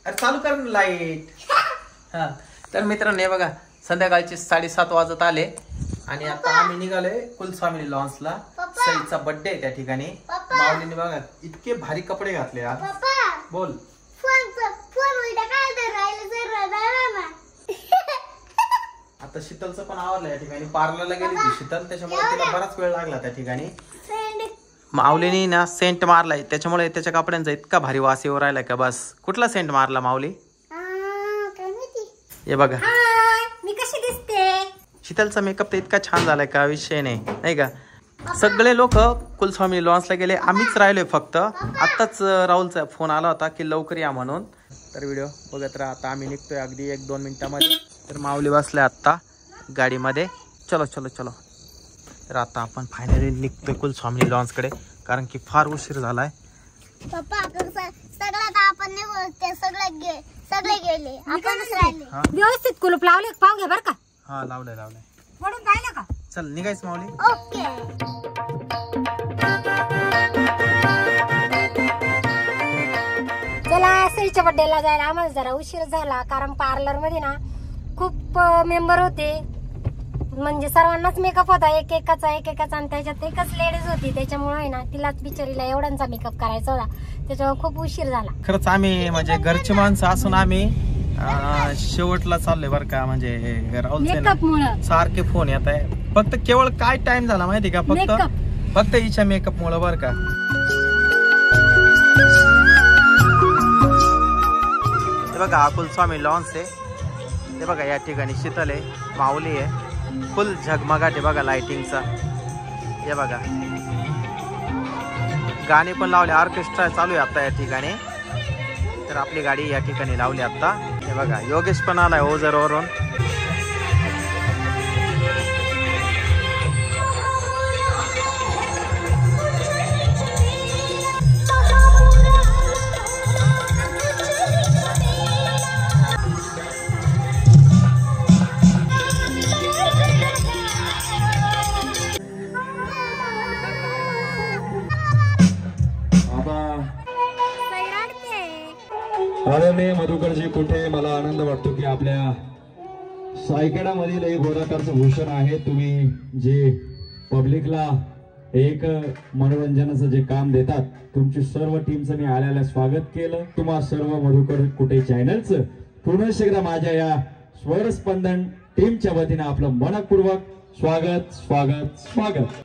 अरे चालू कर ना लाईट. हा तर मित्रांनो हे बघा संध्याकाळचे 7:30 वाजत आले आणि आता आम्ही निघालोय कुलस्वामी लॉन्सला. सईचा बर्थडे आहे त्या ठिकाणी. माऊलीने बघा इतके भारी कपडे घातले आज. बोल. आता शीतलचं पण आवरलं या ठिकाणी. पार्लरला गेली होती शीतल, त्याच्यामुळे तिला बराच वेळ लागला त्या ठिकाणी. माऊलीने ना सेंट मारलाय, त्याच्यामुळे त्याच्या कपड्यांचा इतका भारी वास येऊ राहिलाय का बस. कुठला सेंट मारला माऊली? हे बघा मी कशी दिसते. शीतलचा मेकअप तर इतका छान झालाय का विषय नाही का. सगळे लोक कुलस्वामी लॉन्सला गेले, आम्हीच राहिलोय फक्त. आत्ताच राहुलचा फोन आला होता की लवकर या म्हणून. तर व्हिडिओ बघत राहा. आता आम्ही निघतोय अगदी 1-2 मिनिटांमध्ये. तर माऊली बसले आत्ता गाडीमध्ये. चलो चलो चलो. तर आता आपण फायनली निघतोय कुलस्वामी लॉन्सकडे, कारण की फार उशीर झालाय. व्यवस्थित कुलूप लावले पाहू घे बर का. हा लावलंय म्हणून पाहिलं का. चल निघायचं माऊली. ओके. चला सईच्या बर्थडेला जायला आम्हाला जरा उशीर झाला, कारण पार्लर मध्ये ना खूप मेंबर होते. म्हणजे सर्वांनाच मेकअप होता एकेकाचा आणि त्याच्यात एकच लेडीज होती. त्याच्यामुळे आहे ना तिलाच बिचारीला एवढ्यांचा मेकअप करायचा होता, त्याच्यामुळे खूप उशीर झाला. खरंच आम्ही म्हणजे घरची माणसं असून आम्ही शेवटला चाललोय बरं का. म्हणजे राहुलचे सारखे फोन येत आहे. फक्त केवळ काय टाइम झाला माहिती का, फक्त हिच्या मेकअप मुळे बरं का. हे बघा हा कुलस्वामी लॉन्स आहे. हे बघा या ठिकाणी शीतल आहे, माऊली आहे. फुल झगमगाट आहे बघा लाइटिंगचा. हे बघा गाणे पण लावले, ऑर्केस्ट्रा चालू आहे आता या ठिकाणी. तर आपली गाडी या ठिकाणी लावली आता. हे बघा योगेश पण आलाय ओझर वरून. आदरणीय मधुकरजी कुठे. मला आनंद वाटतो की आपल्या सायकडामधील एक गोराकारचं भूषण आहे. तुम्ही जे पब्लिकला एक मनोरंजनाचं जे काम देतात, तुमची सर्व टीमचं मी आल्याला स्वागत केलं. तुम्हा सर्व मधुकर कुठे चॅनलचं पुनश्च एकदा माझ्या या स्वरस्पंदन टीमच्या वतीने आपलं मनपूर्वक स्वागत स्वागत स्वागत.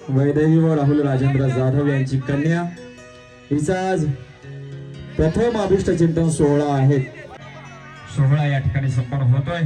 वैदेही व राहुल राजेंद्र जाधव यांची कन्या हिचा आज प्रथम अभिष्ट चिंतन सोहळा आहे. सोहळा या ठिकाणी संपन्न होतोय.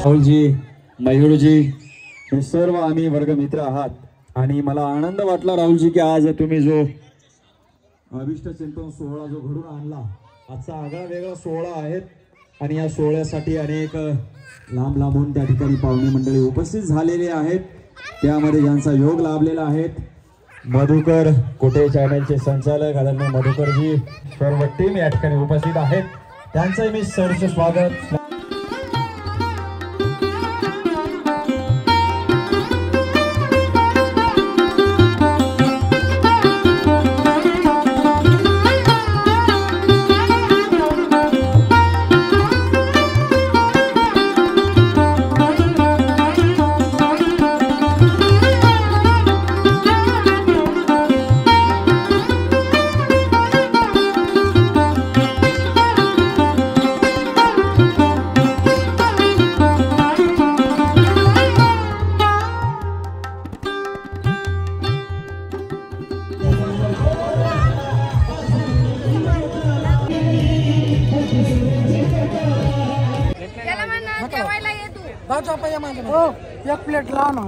राहुलजी, मयूरजी, हे सर्व आम्ही वर्गमित्र आहात आणि मला आनंद वाटला राहुलजी की आज तुम्ही जो अभिष्ट चिंतन सोहळा जो घडून आणला, आजचा आगळा वेगळा सोहळा आहे आणि या सोहळ्यासाठी अनेक लांब लांबून त्या ठिकाणी पाहुणे मंडळी उपस्थित झालेले आहेत. त्यामध्ये ज्यांचा योग लाभलेला आहेत मधुकर कोटे चॅनलचे संचालक आदरणीय मधुकरजी, सर्व टीम या ठिकाणी उपस्थित आहेत. त्यांचं मी सहर्ष स्वागत. एक प्लेट लाव ना.